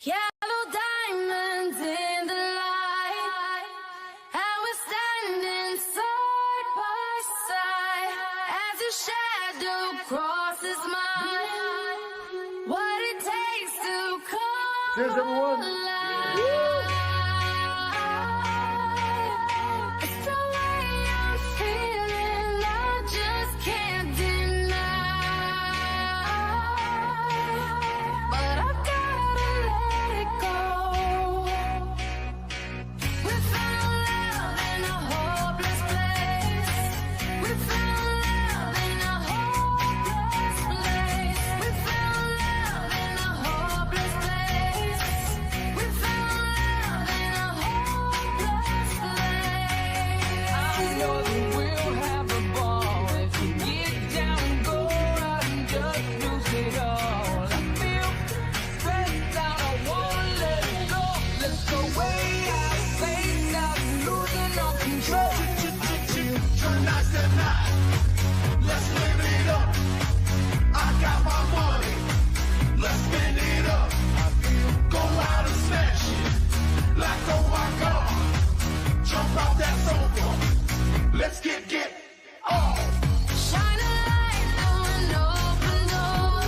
Yellow diamonds in the light, and we're standing side by side as your shadow crosses mine. What it takes to come Cheers, everyone. alive. It's the way I'm feeling, I just can't deny. But I gotta let it go. We found love in a hopeless place. We found love in a hopeless place. We found love in a hopeless place. We found love in a hopeless place. I know that we'll have a ball if you get down and go out and just lose it all. I feel stressed out, I wanna let it go. Let's go way out, face out, losing all control. Tonight's the night. Let's live it up. I got my money. Let's spend it up. Go out and smash it. Like, oh my God. Jump out that sofa. Let's get off. Shine a light through an open door.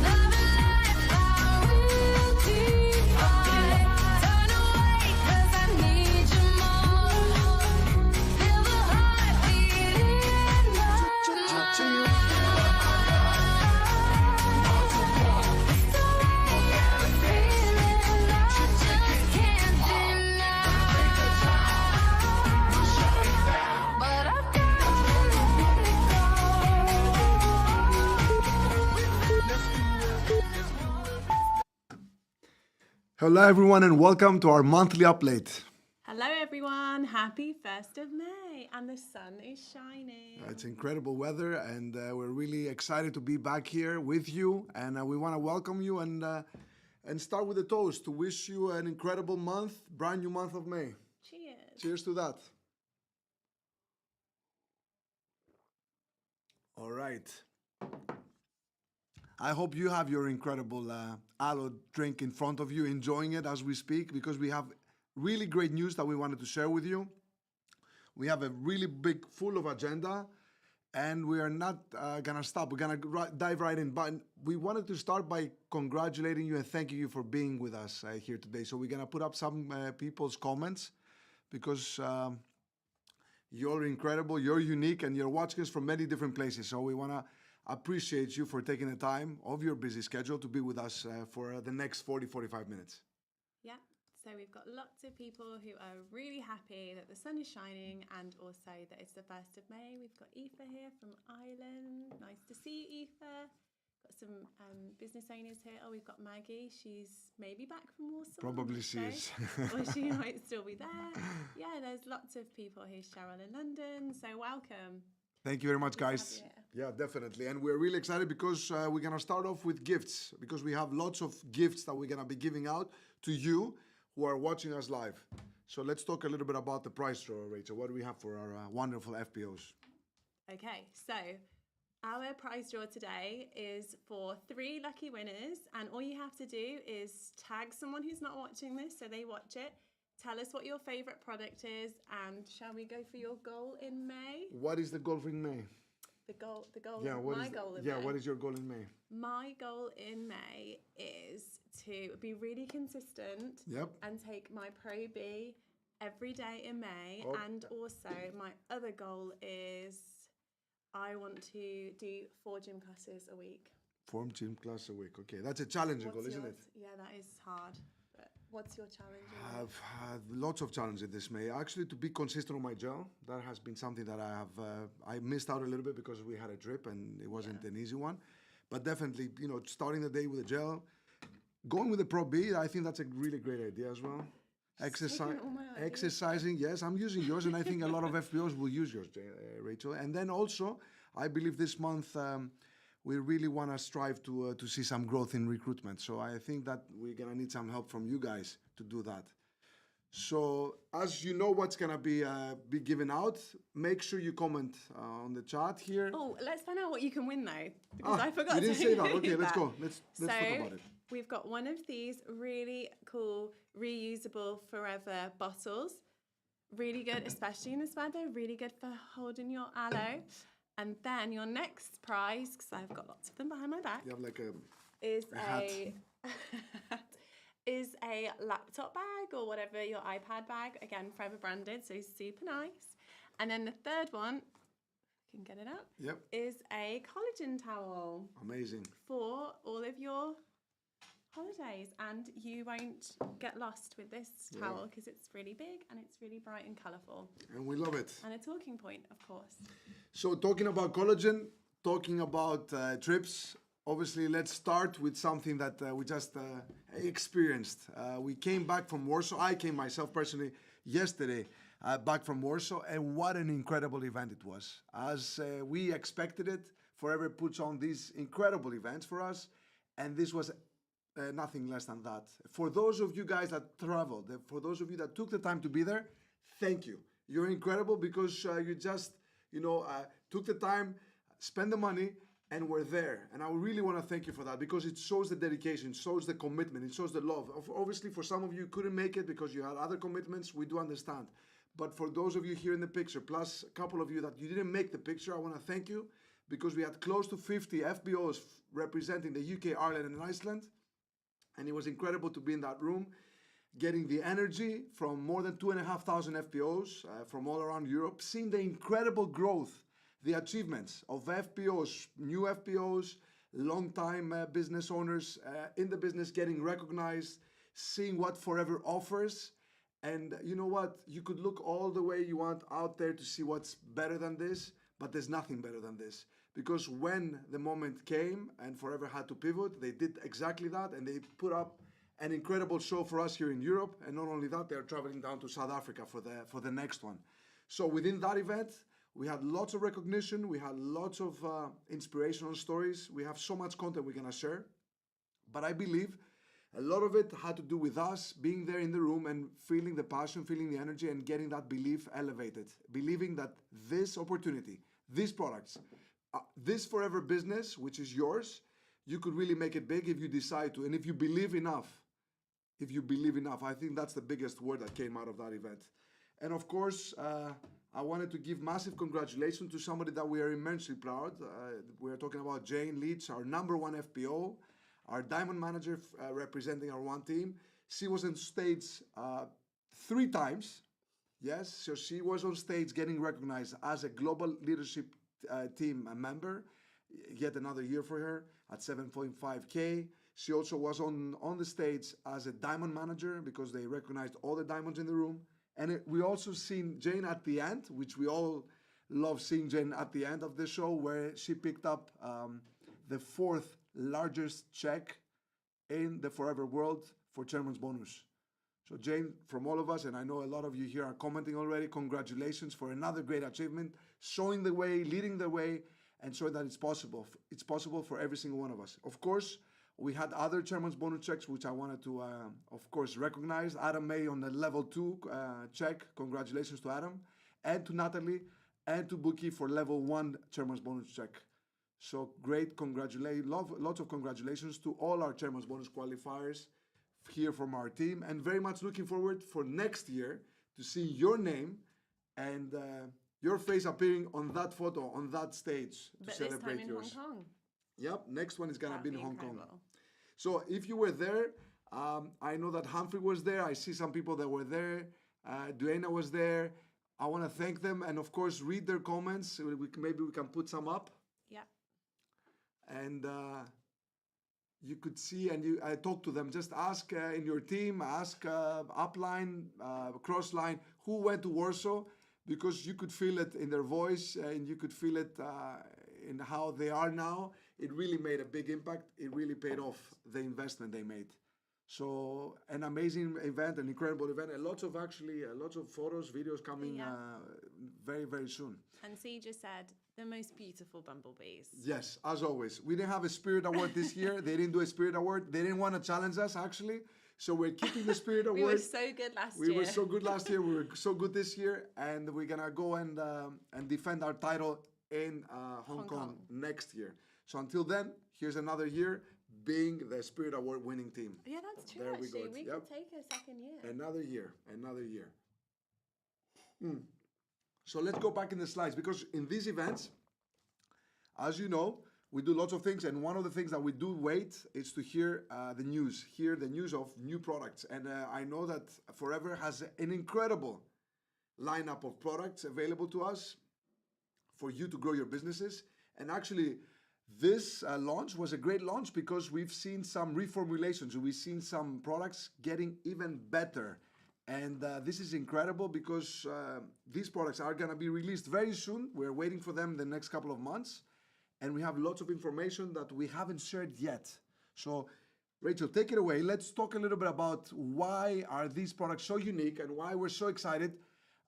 Love and life, how we'll divide. Turn away 'cause I need you more. Feel the heartbeat in my mind. It's the way I'm feeling, I just can't deny. But I gotta let it go. Hello, everyone, and welcome to our monthly update. Hello everyone, happy 1st of May and the sun is shining. It's incredible weather, and we're really excited to be back here with you. And we want to welcome you and start with a toast to wish you an incredible month, brand new month of May. Cheers. Cheers to that. All right. I hope you have your incredible aloe drink in front of you, enjoying it as we speak, because we have really great news that we wanted to share with you. We have a really big, full of agenda, and we are not gonna stop. We're gonna dive right in. But we wanted to start by congratulating you and thanking you for being with us here today. So we're gonna put up some people's comments because you're incredible, you're unique, and you're watching us from many different places. So we wanna appreciate you for taking the time of your busy schedule to be with us for the next 40-45 minutes. Yeah, so we've got lots of people who are really happy that the sun is shining and also that it's the 1st of May. We've got Aoife here from Ireland. Nice to see you, Aoife. Got some business owners here. Oh, we've got Maggie. She's maybe back from Warsaw. Probably she so- is. Or she might still be there. Yeah, there's lots of people. Here's Cheryl in London. So welcome. Thank you very much, Good to have guys. you here. Yeah, definitely. And we're really excited because we're going to start off with gifts, because we have lots of gifts that we're going to be giving out to you who are watching us live. So let's talk a little bit about the prize draw, Rachel. What do we have for our wonderful FPOs? Okay, so our prize draw today is for 3 lucky winners, and all you have to do is tag someone who's not watching this so they watch it. Tell us what your favourite product is, and shall we go for your goal in May? What is the goal in May? The goal, Yeah, what my is goal in yeah, May. what is your goal in May? My goal in May is to be really consistent Yep. and take my Pro B every day in May. Oh. And also my other goal is I want to do 4 gym classes a week. 4 gym class a week. Okay, that's a challenging goal, What's isn't yours? it? Yeah, that is hard. But what's your challenge? in May? I've had lots of challenges this May. Actually, to be consistent on my gel, that has been something that I missed out a little bit because we had a trip and it wasn't an easy one. But definitely, starting the day with a gel, going with the Pro B, I think that's a really great idea as well. taking all my ideas. Exercising, yes, I'm using yours, and I think a lot of FPOs will use yours, Rachel. And then also, I believe this month we really want to strive to see some growth in recruitment. So I think that we're gonna need some help from you guys to do that. So as you know what's gonna be given out, make sure you comment on the chat here. Oh, let's find out what you can win though, because I forgot you didn't to say that. include Okay, let's that. go. Let's talk about it. We've got one of these really cool reusable forever bottles. Really good, especially in this weather. Really good for holding your aloe. And then your next prize, because I've got lots of them behind my back, You have like a is hat. is a laptop bag or whatever, your iPad bag. Again, forever branded, so super nice. And then the third one, if I can get it up, Yep. is a collagen towel Amazing. for all of your holidays, and you won't get lost with this towel because it's really big and it's really bright and colourful, And we love it. and a talking point, of course. So talking about collagen, talking about trips, obviously let's start with something that we just experienced. We came back from Warsaw. I came myself personally yesterday back from Warsaw, and what an incredible event it was. As we expected it, Forever puts on these incredible events for us, and this was nothing less than that. For those of you guys that traveled, for those of you that took the time to be there, thank you. You're incredible because you just, took the time, spent the money, and were there. And I really want to thank you for that because it shows the dedication, it shows the commitment, it shows the love. Obviously, for some of you couldn't make it because you had other commitments, we do understand. But for those of you here in the picture, plus a couple of you that you didn't make the picture, I want to thank you because we had close to 50 FBOs representing the UK, Ireland, and Iceland. And it was incredible to be in that room, getting the energy from more than 2,500 FPOs from all around Europe, seeing the incredible growth, the achievements of FPOs, new FPOs, long-time business owners in the business getting recognized, seeing what Forever offers. And you know what? You could look all the way you want out there to see what's better than this, but there's nothing better than this. Because when the moment came and Forever had to pivot, they did exactly that, and they put up an incredible show for us here in Europe. And not only that, they're traveling down to South Africa for the next one. So within that event, we had lots of recognition, we had lots of inspirational stories. We have so much content we're gonna share. But I believe a lot of it had to do with us being there in the room and feeling the passion, feeling the energy, and getting that belief elevated. Believing that this opportunity, these products, this Forever business, which is yours, you could really make it big if you decide to. And if you believe enough, I think that's the biggest word that came out of that event. And of course, I wanted to give massive congratulations to somebody that we are immensely proud. We're talking about Jane Leach, our #1 FPO, our diamond manager representing our one team. She was on stage 3 times. Yes, so she was on stage getting recognized as a global leadership team member. Yet another year for her at 7.5K. She also was on the stage as a diamond manager because they recognized all the diamonds in the room. And we also seen Jane at the end, which we all love seeing Jane at the end of the show, where she picked up the 4th largest check in the Forever world for Chairman's Bonus. So Jane, from all of us, and I know a lot of you here are commenting already, congratulations for another great achievement, showing the way, leading the way, and showing that it's possible. It's possible for every single one of us. Of course, we had other Chairman's Bonus checks, which I wanted to, of course, recognize. Adam May on the level 2 check. Congratulations to Adam. And to Natalie and to Buki for level 1 Chairman's Bonus check. So great, lots of congratulations to all our Chairman's Bonus qualifiers here from our team. And very much looking forward for next year to see your name and your face appearing on that photo, on that stage to But this celebrate time in yours. Hong Kong. Yep, next one is gonna That'd be in Hong Kong. incredible. So if you were there, I know that Humphrey was there. I see some people that were there. Duena was there. I want to thank them and of course read their comments. Maybe we can put some up. Yep. And you could see and I talk to them. Just ask in your team, ask upline, crossline, who went to Warsaw, because you could feel it in their voice and you could feel it in how they are now. It really made a big impact. It really paid off the investment they made. So an amazing event, an incredible event, and lots of photos, videos coming very, very soon. And C just said the most beautiful bumblebees. Yes, as always. We didn't have a Spirit Award this year. They didn't do a Spirit Award. They didn't want to challenge us, actually. So we're keeping the spirit of We were work. so good last We year. were so good last year. We were so good this year, and we're gonna go and defend our title in Hong Kong next year. So until then, here's another year being the Spirit Award winning team. Yeah, that's true. There we Actually, go. we Yep. could take a second year. Another year, another year. So let's go back in the slides, because in these events, as you know, we do lots of things, and one of the things that we do wait is to hear the news of new products. And I know that Forever has an incredible lineup of products available to us for you to grow your businesses. And actually, this launch was a great launch because we've seen some reformulations. We've seen some products getting even better. And this is incredible because these products are going to be released very soon. We're waiting for them the next couple of months. And we have lots of information that we haven't shared yet. So, Rachel, take it away. Let's talk a little bit about why are these products so unique and why we're so excited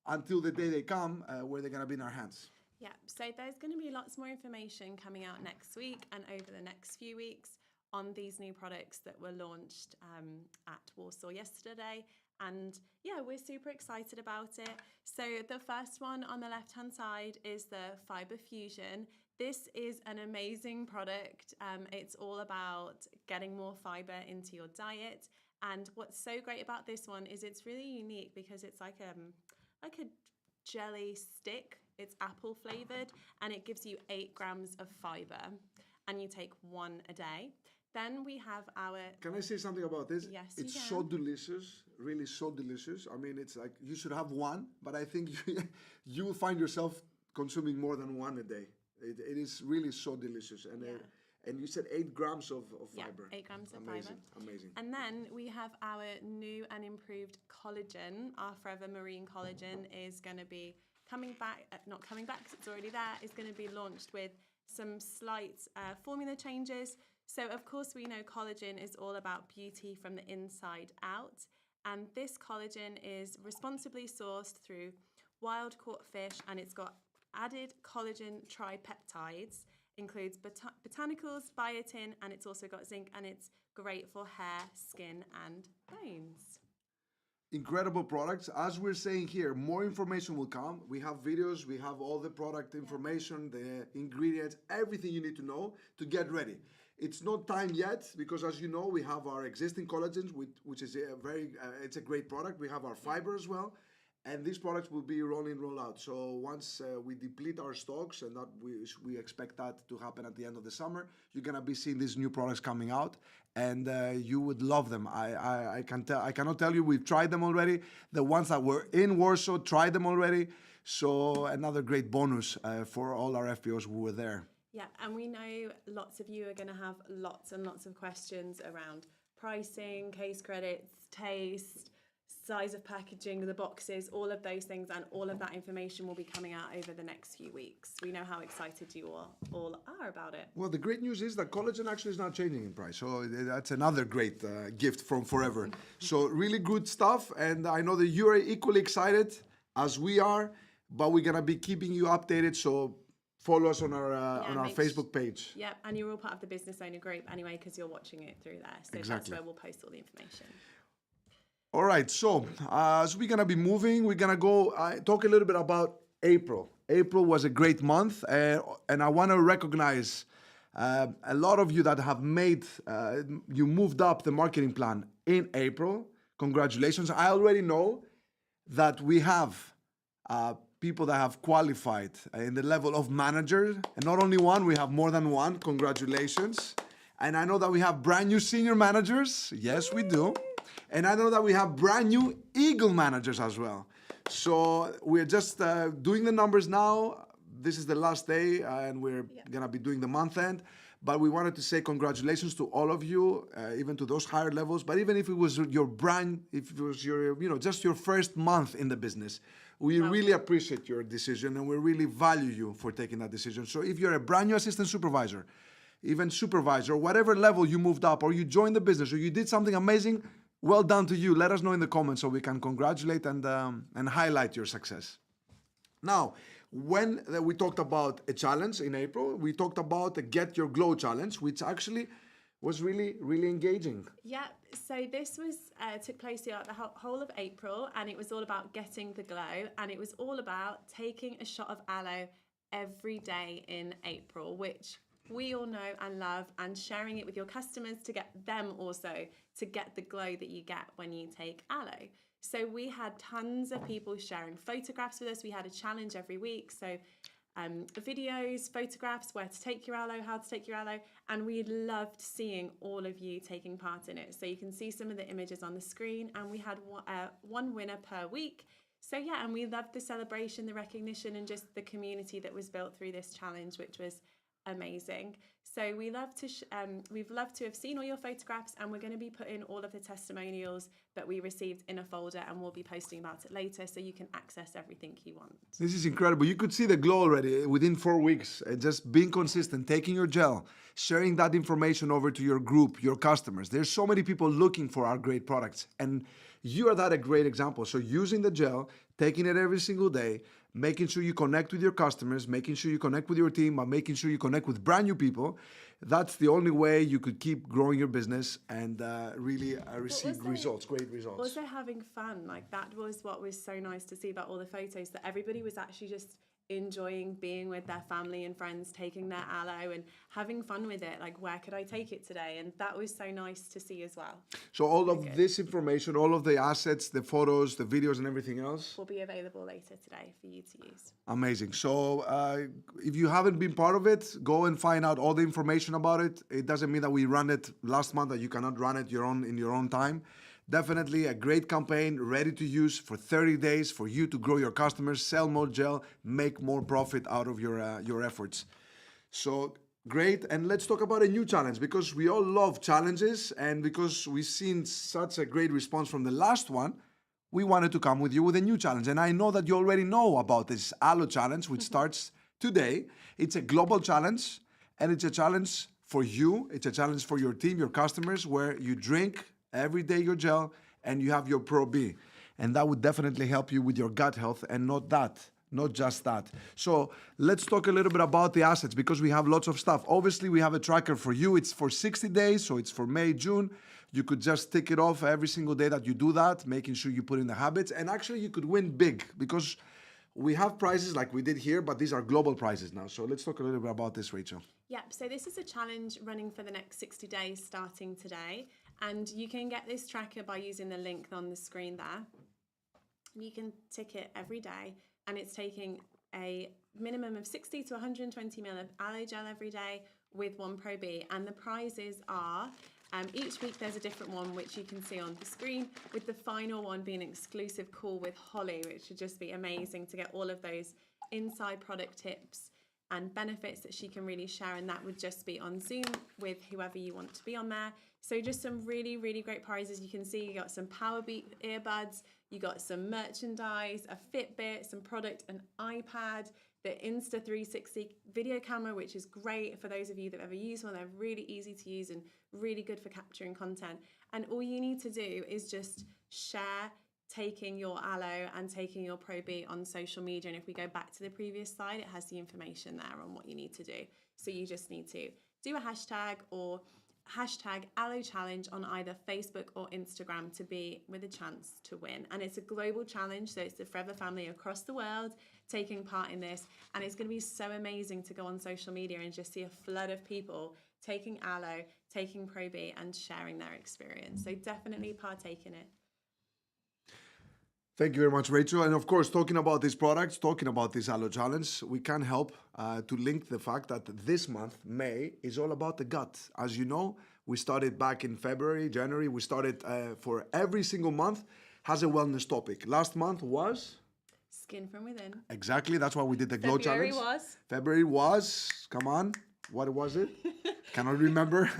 until the day they come where they're going to be in our hands. Yeah, so there's going to be lots more information coming out next week and over the next few weeks on these new products that were launched at Warsaw yesterday. And yeah, we're super excited about it. So the first one on the left-hand side is the Fiber Fusion. This is an amazing product. It's all about getting more fiber into your diet. And what's so great about this one is it's really unique because it's like a jelly stick. It's apple flavored, and it gives you 8 grams of fiber, and you take 1 a day. Then we have our... Can I say something about this? Yes, it's you so can. delicious, really so delicious. I mean, it's like you should have 1, but I think you will find yourself consuming more than 1 a day. It is really so delicious. And and you said 8 grams of fiber. Yeah, 8 grams of amazing, fiber. Amazing. And then we have our new and improved collagen. Our Forever Marine Collagen is going to be coming back, not coming back because it's already there, is going to be launched with some slight formula changes. So of course we know collagen is all about beauty from the inside out. And this collagen is responsibly sourced through wild caught fish, and it's got added collagen tripeptides, includes botanicals, biotin, and it's also got zinc, and it's great for hair, skin and bones. Incredible products. As we're saying here, more information will come. We have videos, we have all the product information, the ingredients, everything you need to know to get ready. It's not time yet because, as you know, we have our existing collagens, which is a it's a great product. We have our fiber as well, and these products will be roll in, roll out. So once we deplete our stocks, and that we expect that to happen at the end of the summer, you're gonna be seeing these new products coming out, and you would love them. I cannot tell you, we've tried them already. The ones that were in Warsaw tried them already. So another great bonus for all our FPOs who were there. Yeah, and we know lots of you are going to have lots and lots of questions around pricing, case credits, taste, size of packaging, the boxes, all of those things, and all of that information will be coming out over the next few weeks. We know how excited you all are about it. Well, the great news is that collagen actually is not changing in price. So that's another great gift from Forever. So really good stuff. And I know that you are equally excited as we are, but we're going to be keeping you updated. So follow us on our Facebook page. Yeah, and you're all part of the business owner group anyway because you're watching it through there. So Exactly. that's where we'll post all the information. All right, so as we're going to be moving, we're going to go talk a little bit about April. April was a great month, and I want to recognize a lot of you that have made, you moved up the marketing plan in April. Congratulations. I already know that we have people that have qualified in the level of manager, and not only one, we have more than one. Congratulations. And I know that we have brand new senior managers. Yes, we do. And I know that we have brand new Eagle managers as well. So we're just doing the numbers now. This is the last day, and we're gonna be doing the month end. But we wanted to say congratulations to all of you, even to those higher levels. But even if it was your if it was your, just your first month in the business, we really appreciate your decision, and we really value you for taking that decision. So if you're a brand new assistant supervisor, even supervisor, whatever level you moved up, or you joined the business, or you did something amazing, well done to you. Let us know in the comments so we can congratulate and highlight your success. Now, when we talked about a challenge in April, we talked about the Get Your Glow challenge, which actually was really, really engaging. Yep. So this was took place throughout the whole of April, and it was all about getting the glow, and it was all about taking a shot of aloe every day in April, which we all know and love, and sharing it with your customers to get them also to get the glow that you get when you take aloe. So we had tons of people sharing photographs with us. We had a challenge every week. So videos, photographs, where to take your aloe, how to take your aloe, and we loved seeing all of you taking part in it. So you can see some of the images on the screen, and we had one winner per week. So yeah, and we loved the celebration, the recognition, and just the community that was built through this challenge, which was amazing. So we've loved to have seen all your photographs, and we're going to be putting all of the testimonials that we received in a folder, and we'll be posting about it later so you can access everything you want. This is incredible. You could see the glow already within 4 weeks. Just being consistent, taking your gel, sharing that information over to your group, your customers. There's so many people looking for our great products, and you are that a great example. So using the gel, taking it every single day, making sure you connect with your customers, making sure you connect with your team, and making sure you connect with brand new people. That's the only way you could keep growing your business and really receive results, great results. Also having fun, like that was what was so nice to see about all the photos, that everybody was actually just enjoying being with their family and friends, taking their aloe and having fun with it. Like, where could I take it today? And that was so nice to see as well. So all of this information, all of the assets, the photos, the videos and everything else will be available later today for you to use. Amazing. So if you haven't been part of it, go and find out all the information about it. It doesn't mean that we ran it last month, that you cannot run it in your own time. Definitely a great campaign, ready to use for 30 days for you to grow your customers, sell more gel, make more profit out of your efforts. So great. And let's talk about a new challenge, because we all love challenges, and because we've seen such a great response from the last one, we wanted to come with you with a new challenge. And I know that you already know about this Aloe Challenge, which starts today. It's a global challenge, and it's a challenge for you. It's a challenge for your team, your customers, where you drink every day your gel and you have your Pro B. And that would definitely help you with your gut health, and not just that. So let's talk a little bit about the assets, because we have lots of stuff. Obviously, we have a tracker for you. It's for 60 days, so it's for May, June. You could just tick it off every single day that you do that, making sure you put in the habits. And actually, you could win big, because we have prizes like we did here, but these are global prizes now. So let's talk a little bit about this, Rachel. Yep, so this is a challenge running for the next 60 days starting today. And you can get this tracker by using the link on the screen there. You can tick it every day, and it's taking a minimum of 60 to 120 ml of aloe gel every day with one Pro B. And the prizes are, each week there's a different one, which you can see on the screen, with the final one being an exclusive call with Holly, which would just be amazing to get all of those inside product tips and benefits that she can really share, and that would just be on Zoom with whoever you want to be on there. So just some really, really great prizes. You can see you got some Powerbeat earbuds, you got some merchandise, a Fitbit, some product, an iPad, the Insta360 video camera, which is great for those of you that have ever used one. They're really easy to use and really good for capturing content. And all you need to do is just share taking your aloe and taking your Pro B on social media. And if we go back to the previous slide, it has the information there on what you need to do. So you just need to do a hashtag or hashtag Aloe Challenge on either Facebook or Instagram to be with a chance to win. And it's a global challenge, so it's the Forever family across the world taking part in this. And it's going to be so amazing to go on social media and just see a flood of people taking aloe, taking Pro B and sharing their experience. So definitely partake in it. Thank you very much, Rachel. And of course, talking about these products, talking about this Aloe Challenge, we can't help to link the fact that this month, May, is all about the gut. As you know, we started back in February, January. We started for every single month has a wellness topic. Last month was? Skin from within. Exactly. That's why we did the Glow February Challenge. was? February was, come on, what was it? Cannot remember.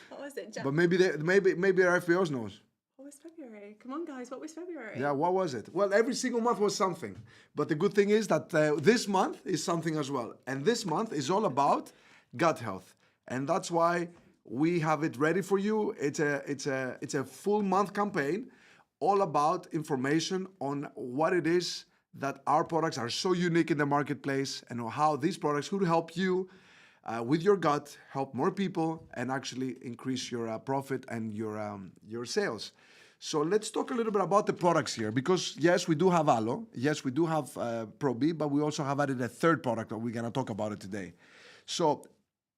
What was it? But maybe our FBOs knows. What was February? Come on, guys. What was February? Yeah, what was it? Well, every single month was something. But the good thing is that this month is something as well. And this month is all about gut health. And that's why we have it ready for you. It's a full month campaign all about information on what it is that our products are so unique in the marketplace and how these products could help you with your gut, help more people, and actually increase your profit and your sales. So let's talk a little bit about the products here, because yes, we do have aloe, yes, we do have Pro B, but we also have added a third product that we're gonna talk about it today. So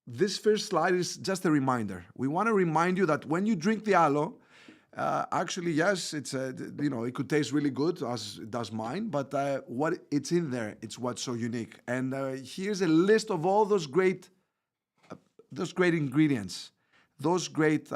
this first slide is just a reminder. We want to remind you that when you drink the aloe, actually, yes, it's it could taste really good as it does mine, but what it's in there, it's what's so unique. And here's a list of all those great ingredients, those great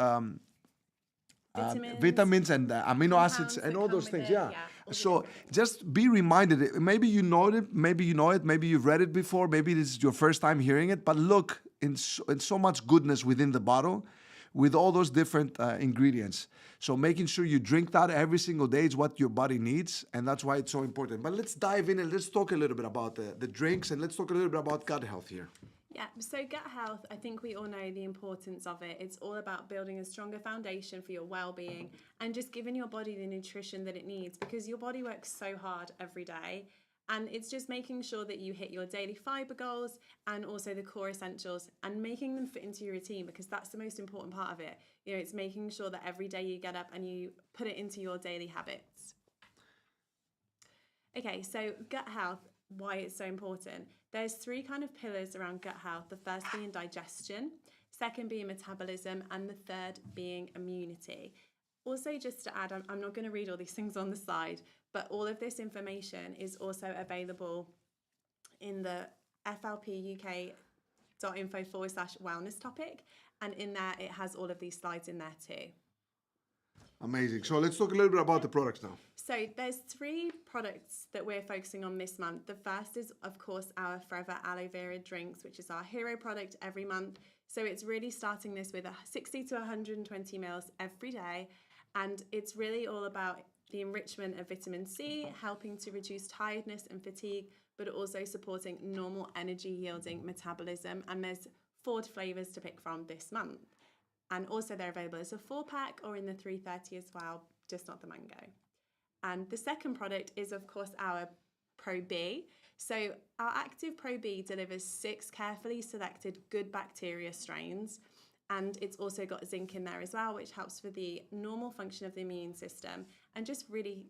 vitamins and amino acids compounds and that all come those with things. it, Yeah. yeah, all the So different just be reminded. Maybe you know it. Maybe you know it. Maybe you've read it before. Maybe this is your first time hearing it. But look in so much goodness within the bottle, with all those different ingredients. So making sure you drink that every single day is what your body needs, and that's why it's so important. But let's dive in and let's talk a little bit about the drinks, and let's talk a little bit about gut health here. Yeah, so gut health, I think we all know the importance of it. It's all about building a stronger foundation for your well-being and just giving your body the nutrition that it needs, because your body works so hard every day. And it's just making sure that you hit your daily fiber goals and also the core essentials and making them fit into your routine, because that's the most important part of it. It's making sure that every day you get up and you put it into your daily habits. Okay, so gut health, why it's so important. There's three kind of pillars around gut health. The first being digestion, second being metabolism, and the third being immunity. Also, just to add, I'm not going to read all these things on the slide, but all of this information is also available in the flpuk.info/wellness topic. And in there, it has all of these slides in there too. Amazing. So let's talk a little bit about the products now. So there's three products that we're focusing on this month. The first is, of course, our Forever Aloe Vera drinks, which is our hero product every month. So it's really starting this with 60 to 120 mils every day. And it's really all about the enrichment of vitamin C, helping to reduce tiredness and fatigue, but also supporting normal energy yielding metabolism. And there's 4 flavors to pick from this month. And also they're available as a 4-pack or in the 330 as well, just not the mango. And the second product is, of course, our Pro B. So our Active Pro B delivers 6 carefully selected good bacteria strains. And it's also got zinc in there as well, which helps with the normal function of the immune system and just really,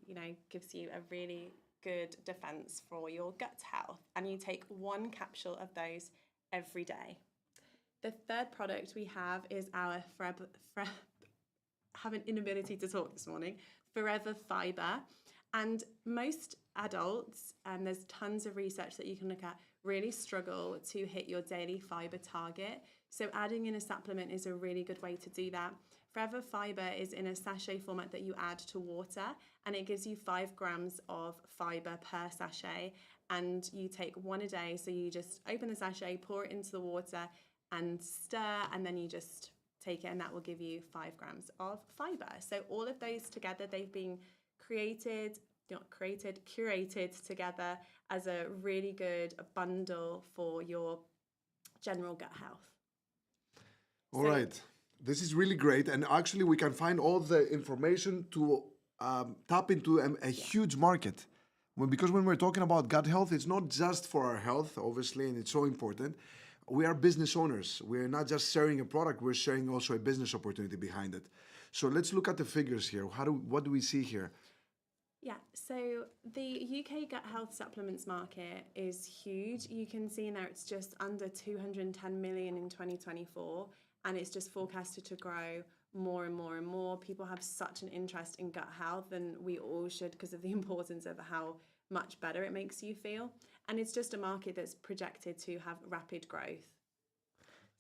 gives you a really good defense for your gut health. And you take 1 capsule of those every day. The third product we have is our have an inability to talk this morning, Forever Fiber. And most adults, and there's tons of research that you can look at, really struggle to hit your daily fiber target. So adding in a supplement is a really good way to do that. Forever Fiber is in a sachet format that you add to water, and it gives you 5 grams of fiber per sachet, and you take 1 a day. So you just open the sachet, pour it into the water and stir, and then you just take it, and that will give you 5 grams of fiber. So all of those together, they've been curated together as a really good bundle for your general gut health. All right. This is really great. And actually, we can find all the information to tap into a huge market. Because when we're talking about gut health, it's not just for our health, obviously, and it's so important. We are business owners. We're not just sharing a product, we're sharing also a business opportunity behind it. So let's look at the figures here. What do we see here? Yeah, so the UK gut health supplements market is huge. You can see now it's just under 210 million in 2024, and it's just forecasted to grow more and more and more. People have such an interest in gut health, and we all should, because of the importance of how much better it makes you feel. And it's just a market that's projected to have rapid growth.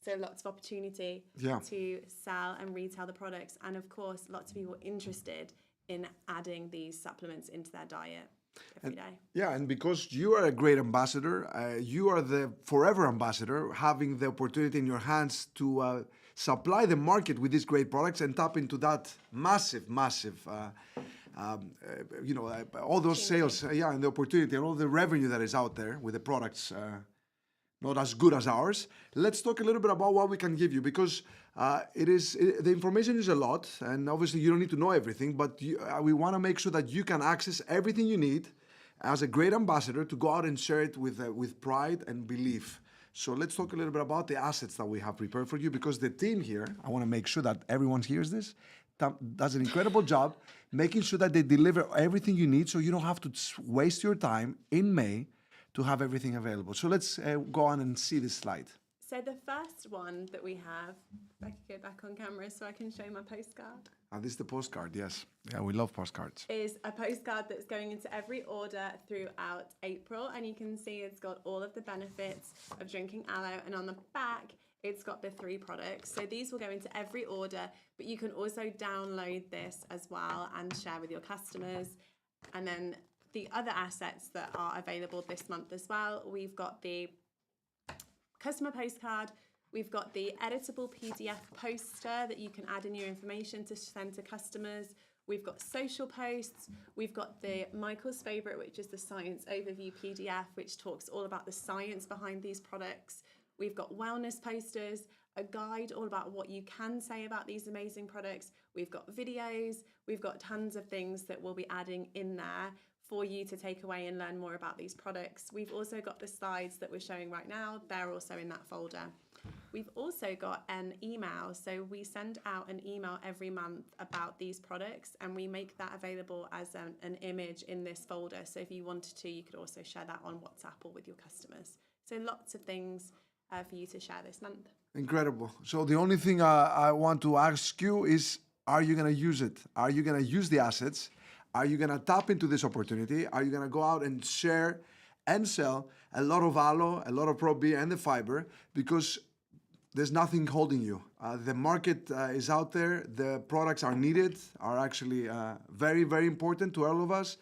So lots of opportunity to sell and retail the products. And of course, lots of people interested in adding these supplements into their diet every day. Yeah, and because you are a great ambassador, you are the forever ambassador, having the opportunity in your hands to supply the market with these great products and tap into that massive, all those sales, and the opportunity and all the revenue that is out there with the products not as good as ours. Let's talk a little bit about what we can give you, because the information is a lot, and obviously you don't need to know everything, but we want to make sure that you can access everything you need as a great ambassador to go out and share it with pride and belief. So let's talk a little bit about the assets that we have prepared for you, because the team here, I want to make sure that everyone hears this, does an incredible job making sure that they deliver everything you need so you don't have to waste your time in May to have everything available. So let's go on and see this slide. So the first one that we have, if I could go back on camera so I can show my postcard, This is the postcard, yes. Yeah, we love postcards. is a postcard that's going into every order throughout April. And you can see it's got all of the benefits of drinking aloe. And on the back, it's got the 3 products. So these will go into every order, but you can also download this as well and share with your customers. And then the other assets that are available this month as well, we've got the customer postcard, we've got the editable PDF poster that you can add in your information to send to customers. We've got social posts. We've got the Michael's favorite, which is the science overview PDF, which talks all about the science behind these products. We've got wellness posters, a guide all about what you can say about these amazing products. We've got videos. We've got tons of things that we'll be adding in there for you to take away and learn more about these products. We've also got the slides that we're showing right now. They're also in that folder. We've also got an email. So we send out an email every month about these products, and we make that available as an image in this folder. So if you wanted to, you could also share that on WhatsApp or with your customers. So lots of things for you to share this month. Incredible. So the only thing I want to ask you is, are you going to use it? Are you going to use the assets? Are you going to tap into this opportunity? Are you going to go out and share and sell a lot of aloe, a lot of Pro B and the fiber? Because there's nothing holding you. The market is out there. The products are needed, are actually very, very important to all of us.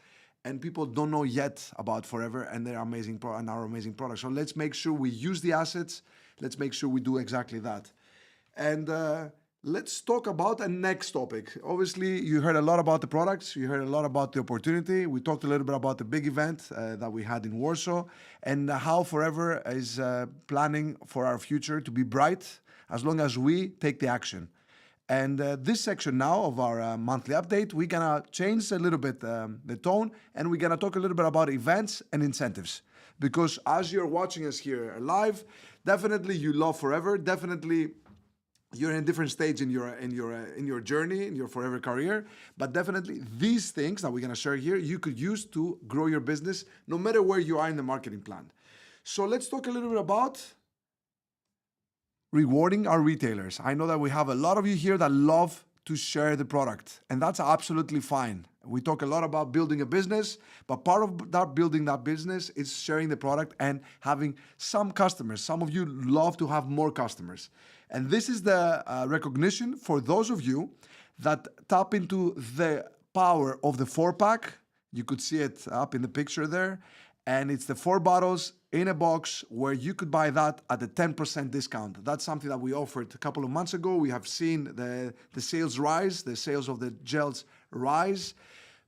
And people don't know yet about Forever and their amazing our amazing products. So let's make sure we use the assets. Let's make sure we do exactly that. And let's talk about a next topic. Obviously, you heard a lot about the products. You heard a lot about the opportunity. We talked a little bit about the big event that we had in Warsaw and how Forever is planning for our future to be bright as long as we take the action. And this section now of our monthly update, we're going to change a little bit the tone, and we're going to talk a little bit about events and incentives. Because as you're watching us here live, definitely you love Forever. Definitely you're in a different stage in your journey, in your Forever career. But definitely these things that we're going to share here, you could use to grow your business no matter where you are in the marketing plan. So let's talk a little bit about rewarding our retailers. I know that we have a lot of you here that love to share the product, and that's absolutely fine. We talk a lot about building a business, but part of that building that business is sharing the product and having some customers. Some of you love to have more customers. And this is the recognition for those of you that tap into the power of the 4-pack. You could see it up in the picture there. And it's the 4 bottles in a box where you could buy that at a 10% discount. That's something that we offered a couple of months ago. We have seen the sales rise, the sales of the gels rise.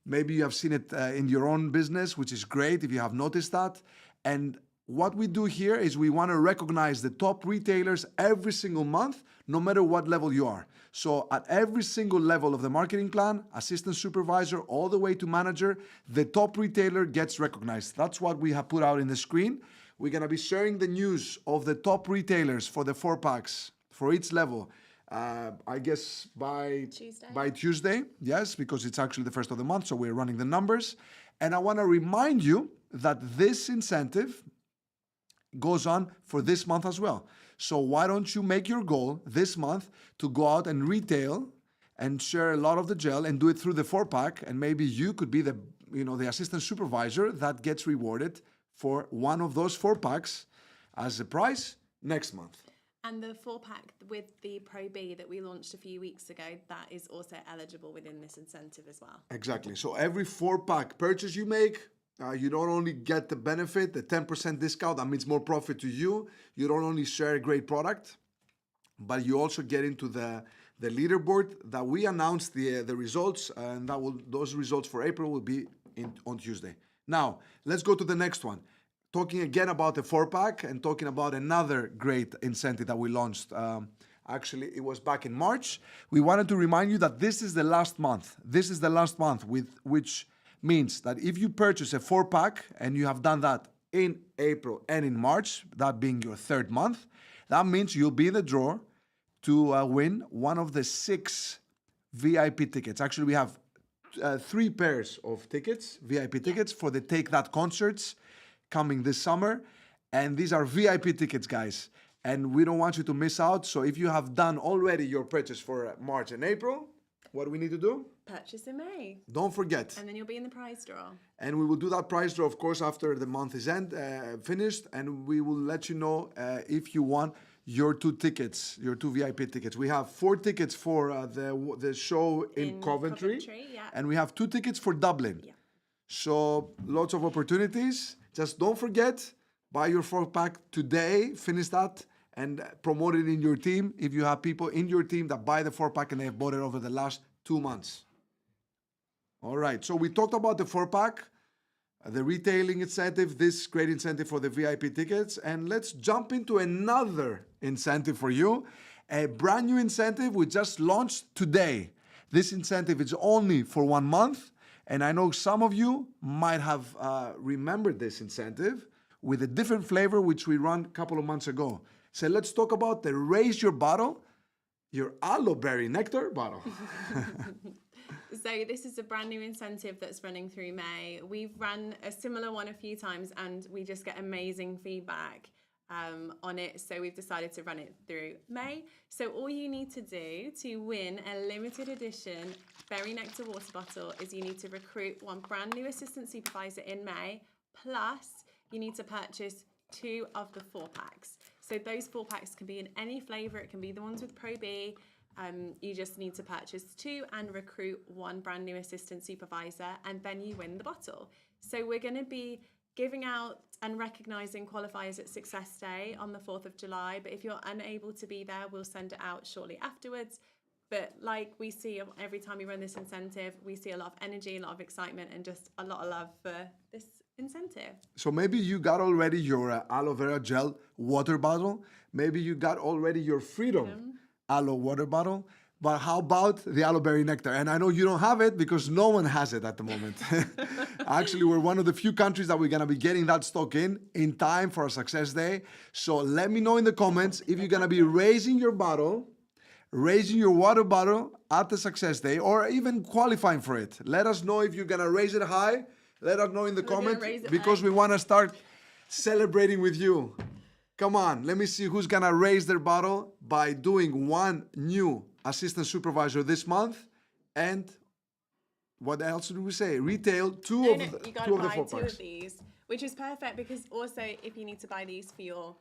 Maybe you have seen it in your own business, which is great if you have noticed that. And what we do here is we want to recognize the top retailers every single month, no matter what level you are. So at every single level of the marketing plan, assistant supervisor, all the way to manager, the top retailer gets recognized. That's what we have put out in the screen. We're going to be sharing the news of the top retailers for the 4-packs for each level. I guess by Tuesday, yes, because it's actually the first of the month, so we're running the numbers. And I want to remind you that this incentive goes on for this month as well. So why don't you make your goal this month to go out and retail and share a lot of the gel and do it through the 4-pack, and maybe you could be the assistant supervisor that gets rewarded for one of those 4-packs as a prize next month. And the 4-pack with the Pro B that we launched a few weeks ago, that is also eligible within this incentive as well. Exactly. So every 4-pack purchase you make, you don't only get the benefit, the 10% discount, that means more profit to you. You don't only share a great product, but you also get into the leaderboard that we announced the results, and those results for April will be on Tuesday. Now, let's go to the next one. Talking again about the 4-pack and talking about another great incentive that we launched. Actually, it was back in March. We wanted to remind you that this is the last month. This is the last month, which means that if you purchase a 4-pack and you have done that in April and in March, that being your third month, that means you'll be in the draw to win one of the 6 VIP tickets. Actually, we have 3 pairs of tickets, VIP tickets for the Take That concerts coming this summer. And these are VIP tickets, guys. And we don't want you to miss out. So if you have done already your purchase for March and April, what do we need to do? Purchase in May. Don't forget. And then you'll be in the prize draw. And we will do that prize draw, of course, after the month is finished. And we will let you know if you want your 2 tickets, your 2 VIP tickets. We have 4 tickets for the show in Coventry. Yeah. And we have 2 tickets for Dublin. Yeah. So lots of opportunities. Just don't forget, buy your 4-pack today, finish that, and promote it in your team if you have people in your team that buy the 4-pack and they have bought it over the last 2 months. All right, so we talked about the 4-pack, the retailing incentive, this great incentive for the VIP tickets, and let's jump into another incentive for you, a brand new incentive we just launched today. This incentive is only for 1 month, and I know some of you might have remembered this incentive with a different flavor which we ran a couple of months ago. So let's talk about the Raise Your Bottle, your aloe berry nectar bottle. So this is a brand new incentive that's running through May. We've run a similar one a few times and we just get amazing feedback on it. So we've decided to run it through May. So all you need to do to win a limited edition berry nectar water bottle is you need to recruit 1 brand new assistant supervisor in May, plus you need to purchase 2 of the 4-packs. So those 4-packs can be in any flavor. It can be the ones with Pro B. You just need to purchase 2 and recruit 1 brand new assistant supervisor, and then you win the bottle. So we're going to be giving out and recognising qualifiers at Success Day on the 4th of July. But if you're unable to be there, we'll send it out shortly afterwards. But like we see every time we run this incentive, we see a lot of energy, a lot of excitement, and just a lot of love for this incentive. So maybe you got already your aloe vera gel water bottle. Maybe you got already your Freedom aloe water bottle. But how about the aloe berry nectar? And I know you don't have it because no one has it at the moment. Actually, we're one of the few countries that we're going to be getting that stock in time for our Success Day. So let me know in the comments if you're going to be raising your bottle, raising your water bottle at the Success Day, or even qualifying for it. Let us know if you're going to raise it high. Let us know in the comments because we want to start celebrating with you. Come on, let me see who's going to raise their bottle by doing 1 new assistant supervisor this month. And what else did we say? Retail 2 of the 4 you got to buy 2 packs. of these, which is perfect because also if you need to buy these for your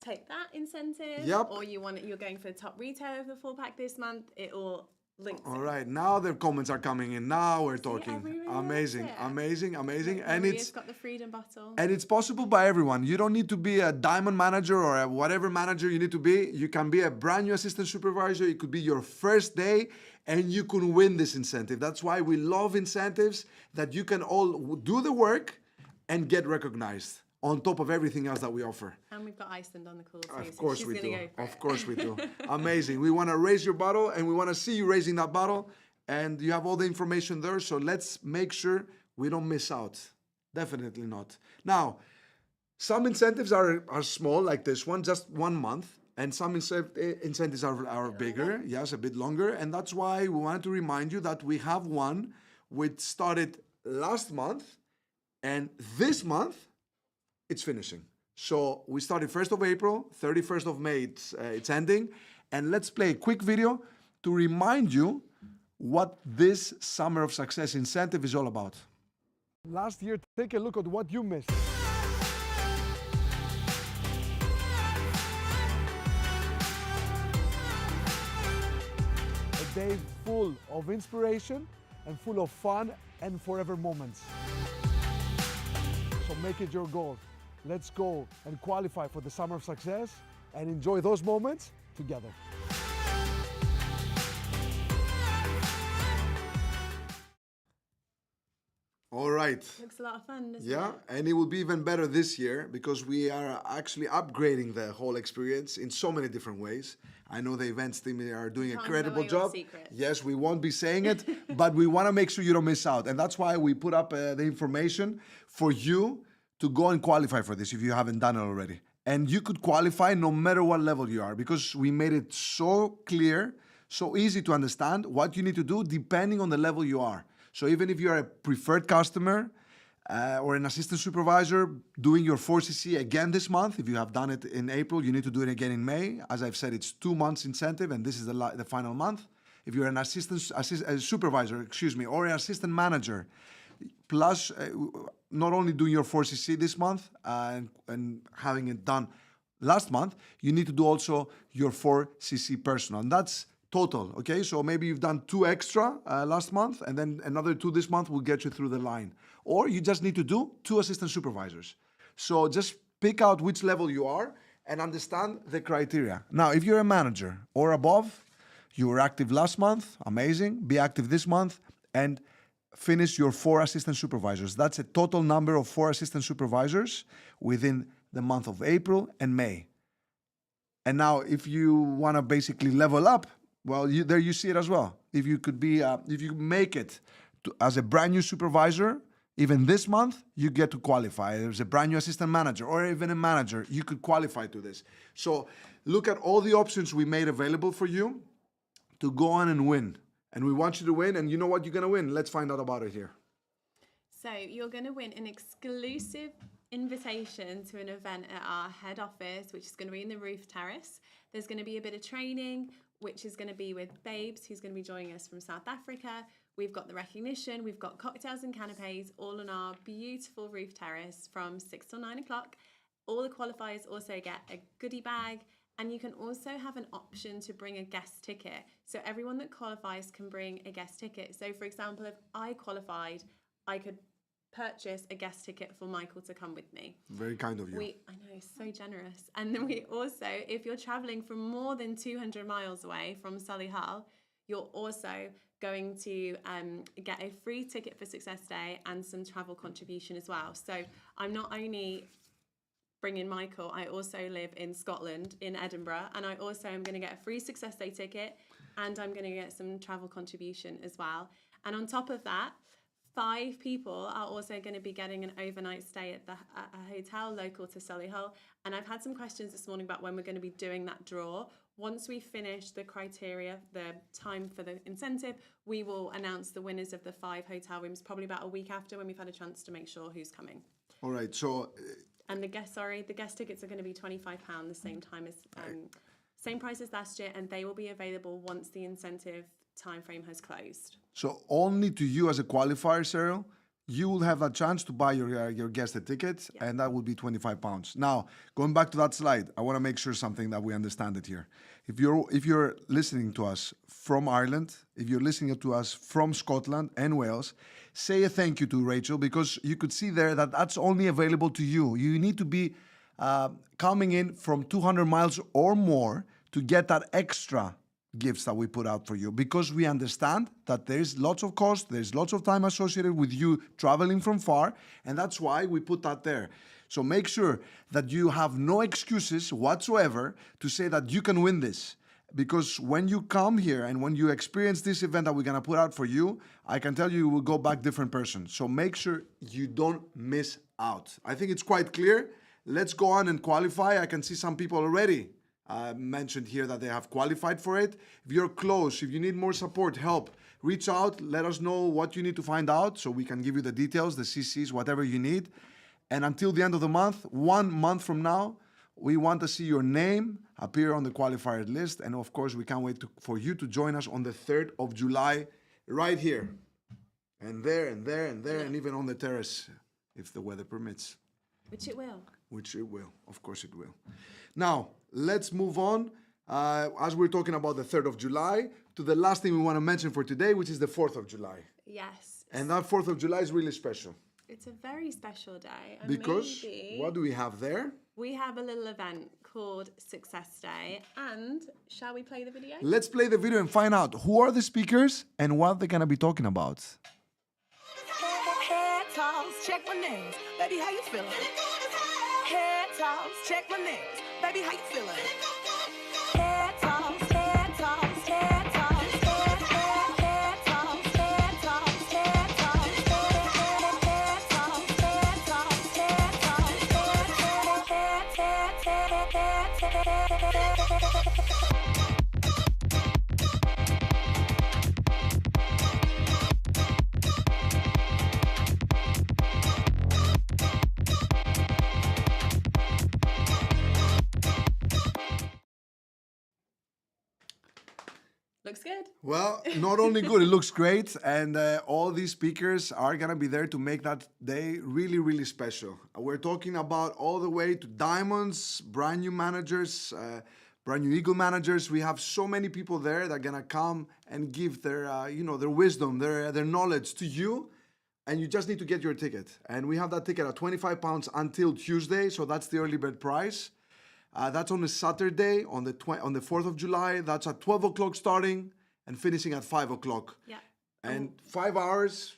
Take That incentive, or you're going for the top retailer of the 4-pack this month, it all links. All right, now the comments are coming in. Now we're talking. everybody Amazing, likes it. amazing, amazing. And And it's got the Freedom bottle. And it's possible by everyone. You don't need to be a diamond manager or a whatever manager you need to be. You can be a brand new assistant supervisor. It could be your first day and you can win this incentive. That's why we love incentives, that you can all do the work and get recognized on top of everything else that we offer. And we've got Iceland on the call too. Of so course she's we gonna do. go for Of it. course we do. Amazing. We want to raise your bottle and we want to see you raising that bottle. And you have all the information there. So let's make sure we don't miss out. Definitely not. Now, some incentives are small, like this one, just 1 month. And some incentives are bigger, yes, a bit longer. And that's why we wanted to remind you that we have one which started last month. And this month, it's finishing. So we started 1st of April, 31st of May, it's ending. And let's play a quick video to remind you what this Summer of Success incentive is all about. Last year, take a look at what you missed. A day full of inspiration and full of fun and forever moments. So make it your goal. Let's go and qualify for the Summer of Success and enjoy those moments together. All right. Looks a lot of fun, doesn't Yeah, it? and it will be even better this year because we are actually upgrading the whole experience in so many different ways. I know the events team are doing a Can't give incredible away all job. the secrets. Yes, we won't be saying it, but we want to make sure you don't miss out. And that's why we put up the information for you to go and qualify for this if you haven't done it already. And you could qualify no matter what level you are, because we made it so clear, so easy to understand what you need to do depending on the level you are. So even if you're a preferred customer or an assistant supervisor doing your 4cc again this month, if you have done it in April, you need to do it again in May. As I've said, it's 2 months incentive, and this is the final month. If you're an supervisor, or an assistant manager, plus not only doing your 4cc this month and having it done last month, you need to do also your 4cc personal. And that's total, okay? So maybe you've done 2 extra last month, and then another 2 this month will get you through the line. Or you just need to do 2 assistant supervisors. So just pick out which level you are and understand the criteria. Now, if you're a manager or above, you were active last month, amazing. Be active this month and finish your 4 assistant supervisors. That's a total number of 4 assistant supervisors within the month of April and May. And now, if you want to basically level up, well, there you see it as well. If you could be, if you make it as a brand new supervisor, even this month, you get to qualify. There's a brand new assistant manager or even a manager, you could qualify to this. So look at all the options we made available for you to go on and win. And we want you to win, and you know what you're going to win. Let's find out about it here. So you're going to win an exclusive invitation to an event at our head office, which is going to be in the roof terrace. There's going to be a bit of training, which is going to be with Babes, who's going to be joining us from South Africa. We've got the recognition, we've got cocktails and canapes, all on our beautiful roof terrace from 6 till 9 o'clock. All the qualifiers also get a goodie bag, and you can also have an option to bring a guest ticket. So everyone that qualifies can bring a guest ticket. So for example, if I qualified, I could purchase a guest ticket for Michael to come with me. Very kind of you. I know, so generous. And then we also, if you're traveling from more than 200 miles away from Solihull, you're also going to get a free ticket for Success Day and some travel contribution as well. So I'm not only bringing Michael, I also live in Scotland, in Edinburgh, and I also am going to get a free Success Day ticket, and I'm going to get some travel contribution as well. And on top of that, 5 people are also going to be getting an overnight stay at a hotel local to Solihull. And I've had some questions this morning about when we're going to be doing that draw. Once we finish the criteria, the time for the incentive, we will announce the winners of the 5 hotel rooms probably about a week after, when we've had a chance to make sure who's coming. All right, so... And the guest tickets are going to be £25, the same time as same price as last year, and they will be available once the incentive time frame has closed. So only to you as a qualifier, Cheryl, you will have a chance to buy your guest ticket, and that will be £25. Now, going back to that slide, I want to make sure something that we understand it here. If you're listening to us from Ireland, if you're listening to us from Scotland and Wales, say a thank you to Rachel, because you could see there that that's only available to you. You need to be coming in from 200 miles or more to get that extra gifts that we put out for you, because we understand that there's lots of cost, there's lots of time associated with you traveling from far, and that's why we put that there. So make sure that you have no excuses whatsoever to say that you can win this, because when you come here and when you experience this event that we're going to put out for you, I can tell you will go back different person. So make sure you don't miss out. I think it's quite clear. Let's go on and qualify. I can see some people already mentioned here that they have qualified for it. If you're close, if you need more support, help, reach out, let us know what you need to find out so we can give you the details, the CCs, whatever you need. And until the end of the month, 1 month from now, we want to see your name appear on the qualified list. And of course, we can't wait for you to join us on the 3rd of July, right here. And there, and there, and there, and even on the terrace, if the weather permits. Which it will. Which it will. Of course it will. Now, let's move on, as we're talking about the 3rd of July, to the last thing we want to mention for today, which is the 4th of July. Yes. And that 4th of July is really special. It's a very special day. And Because, maybe what do we have there? we have a little event called Success Day. And shall we play the video? Let's play the video and find out who are the speakers and what they're going to be talking about. Head toss, check my names. Baby, how you feeling? Head toss, check my names. Baby, how you feeling? Head toss, head toss, head toss, head toss, head toss, head toss, head toss, head toss, head toss, head toss, good. Well, not only good, it looks great. And all these speakers are going to be there to make that day really, really special. We're talking about all the way to diamonds, brand new managers, brand new eagle managers. We have so many people there that are going to come and give their, their wisdom, their knowledge to you. And you just need to get your ticket. And we have that ticket at £25 until Tuesday. So that's the early bird price. That's on a Saturday, on the 4th of July. That's at 12 o'clock starting and finishing at 5 o'clock. Yeah. And 5 hours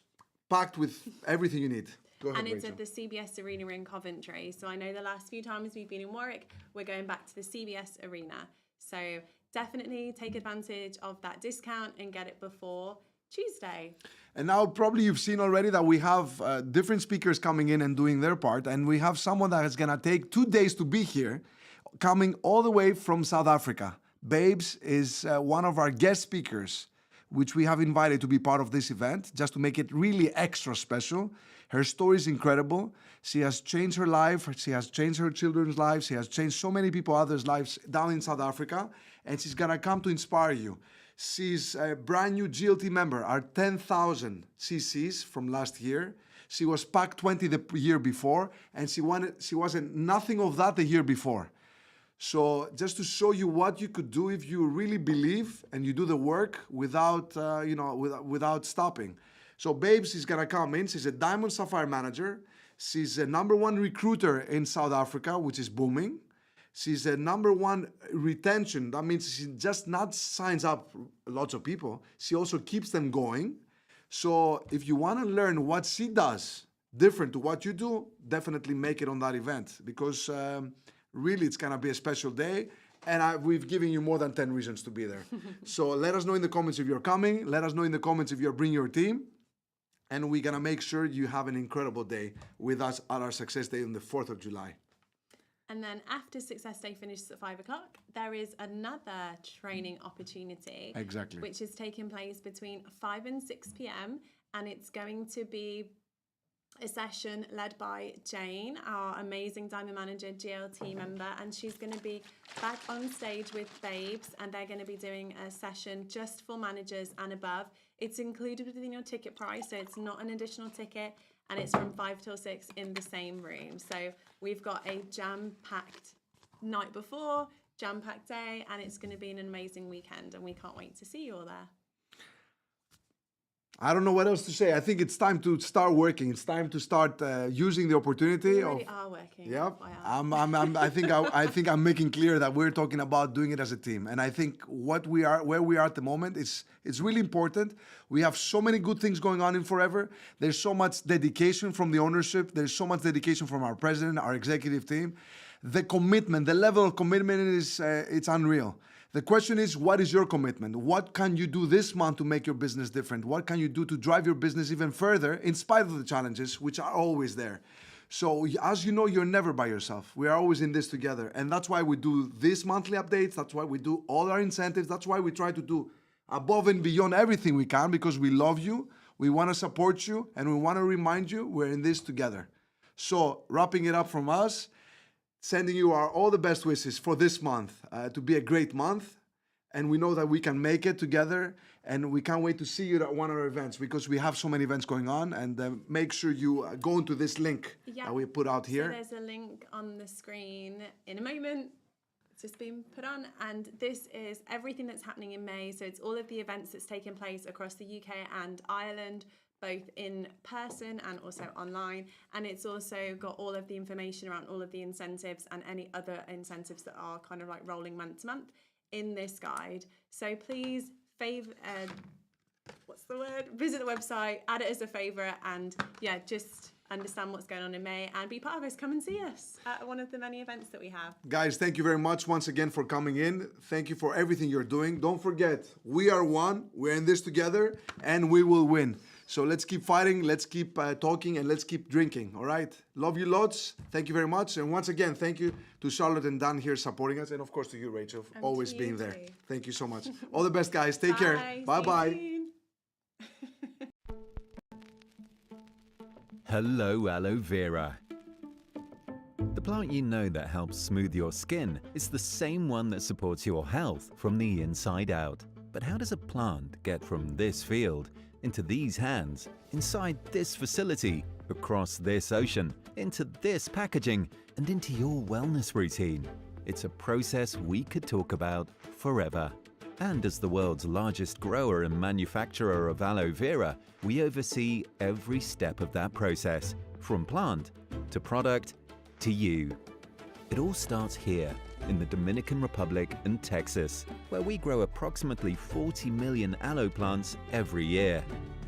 packed with everything you need. Go ahead, And it's Rachel. at the CBS Arena in Coventry. So I know the last few times we've been in Warwick, we're going back to the CBS Arena. So definitely take advantage of that discount and get it before Tuesday. And now probably you've seen already that we have different speakers coming in and doing their part. And we have someone that is going to take 2 days to be here, coming all the way from South Africa. Babes is one of our guest speakers, which we have invited to be part of this event, just to make it really extra special. Her story is incredible. She has changed her life. She has changed her children's lives. She has changed so many people, others' lives down in South Africa. And she's going to come to inspire you. She's a brand new GLT member, our 10,000 CCs from last year. She was PAC 20 the year before, and she wasn't nothing of that the year before. So just to show you what you could do if you really believe and you do the work without, without stopping. So Babes is gonna come in. She's a Diamond Sapphire manager. She's a #1 recruiter in South Africa, which is booming. She's a #1 retention. That means she just not signs up lots of people. She also keeps them going. So if you want to learn what she does different to what you do, definitely make it on that event, because really it's going to be a special day. And we've given you more than 10 reasons to be there. So let us know in the comments if you're coming. Let us know in the comments if you're bringing your team. And we're going to make sure you have an incredible day with us at our Success Day on the 4th of July. And then after Success Day finishes at 5 o'clock, there is another training opportunity. Exactly. Which is taking place between 5 and 6 p.m. And it's going to be a session led by Jane, our amazing Diamond Manager GLT member. And she's going to be back on stage with Babes. And they're going to be doing a session just for managers and above. It's included within your ticket price, so it's not an additional ticket. And it's from 5 till 6 in the same room. So we've got a jam-packed night before, jam-packed day, and it's going to be an amazing weekend. And we can't wait to see you all there. I don't know what else to say. I think it's time to start working. It's time to start using the opportunity. We already are working. Yeah, FYI. I think I'm making clear that we're talking about doing it as a team. And I think where we are at the moment is it's really important. We have so many good things going on in Forever. There's so much dedication from the ownership. There's so much dedication from our president, our executive team. The commitment, the level of commitment is it's unreal. The question is, what is your commitment? What can you do this month to make your business different? What can you do to drive your business even further in spite of the challenges, which are always there? So as you know, you're never by yourself. We are always in this together. And that's why we do these monthly updates. That's why we do all our incentives. That's why we try to do above and beyond everything we can, because we love you, we want to support you, and we want to remind you we're in this together. So wrapping it up from us, sending you all the best wishes for this month to be a great month. And we know that we can make it together. And we can't wait to see you at one of our events, because we have so many events going on. And make sure you go into this link that we put out here. So there's a link on the screen in a moment. It's just been put on. And this is everything that's happening in May. So it's all of the events that's taking place across the UK and Ireland, both in person and also online. And it's also got all of the information around all of the incentives and any other incentives that are kind of like rolling month to month in this guide. So please visit the website, add it as a favorite, and yeah, just understand what's going on in May and be part of us. Come and see us at one of the many events that we have. Guys, thank you very much once again for coming in. Thank you for everything you're doing. Don't forget, we are one, we're in this together, and we will win. So let's keep fighting, let's keep talking, and let's keep drinking, all right? Love you lots. Thank you very much. And once again, thank you to Charlotte and Dan here supporting us, and of course to you, Rachel, And always to being you there. too. Thank you so much. All the best, guys. Take care. See you Bye-bye. soon. Hello, aloe vera. The plant you know that helps smooth your skin is the same one that supports your health from the inside out. But how does a plant get from this field into these hands, inside this facility, across this ocean, into this packaging, and into your wellness routine? It's a process we could talk about forever. And as the world's largest grower and manufacturer of aloe vera, we oversee every step of that process, from plant to product to you. It all starts here in the Dominican Republic and Texas, where we grow approximately 40 million aloe plants every year.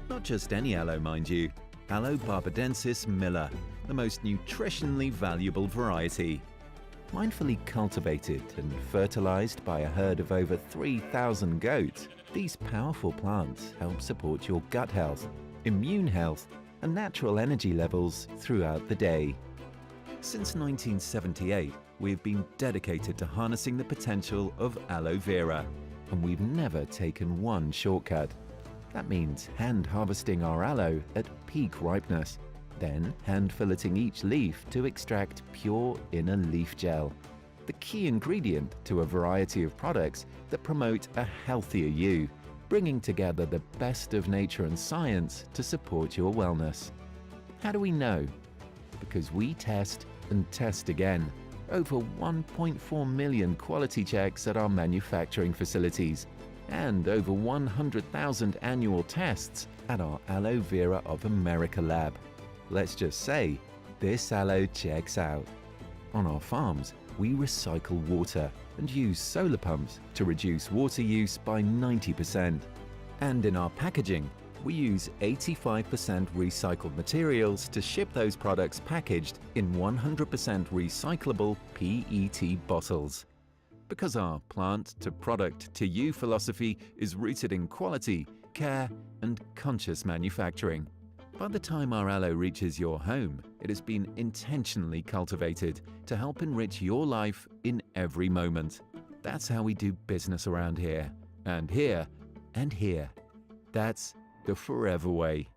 Not just any aloe, mind you, Aloe barbadensis Miller, the most nutritionally valuable variety. Mindfully cultivated and fertilized by a herd of over 3,000 goats, these powerful plants help support your gut health, immune health, and natural energy levels throughout the day. Since 1978, we've been dedicated to harnessing the potential of aloe vera, and we've never taken one shortcut. That means hand harvesting our aloe at peak ripeness, then hand filleting each leaf to extract pure inner leaf gel, the key ingredient to a variety of products that promote a healthier you, bringing together the best of nature and science to support your wellness. How do we know? Because we test and test again. Over 1.4 million quality checks at our manufacturing facilities, and over 100,000 annual tests at our Aloe Vera of America lab. Let's just say, this aloe checks out. On our farms, we recycle water and use solar pumps to reduce water use by 90%. And in our packaging, we use 85% recycled materials to ship those products packaged in 100% recyclable PET bottles. Because our plant to product to you philosophy is rooted in quality, care, and conscious manufacturing. By the time our aloe reaches your home, it has been intentionally cultivated to help enrich your life in every moment. That's how we do business around here, and here, and here. That's the forever way.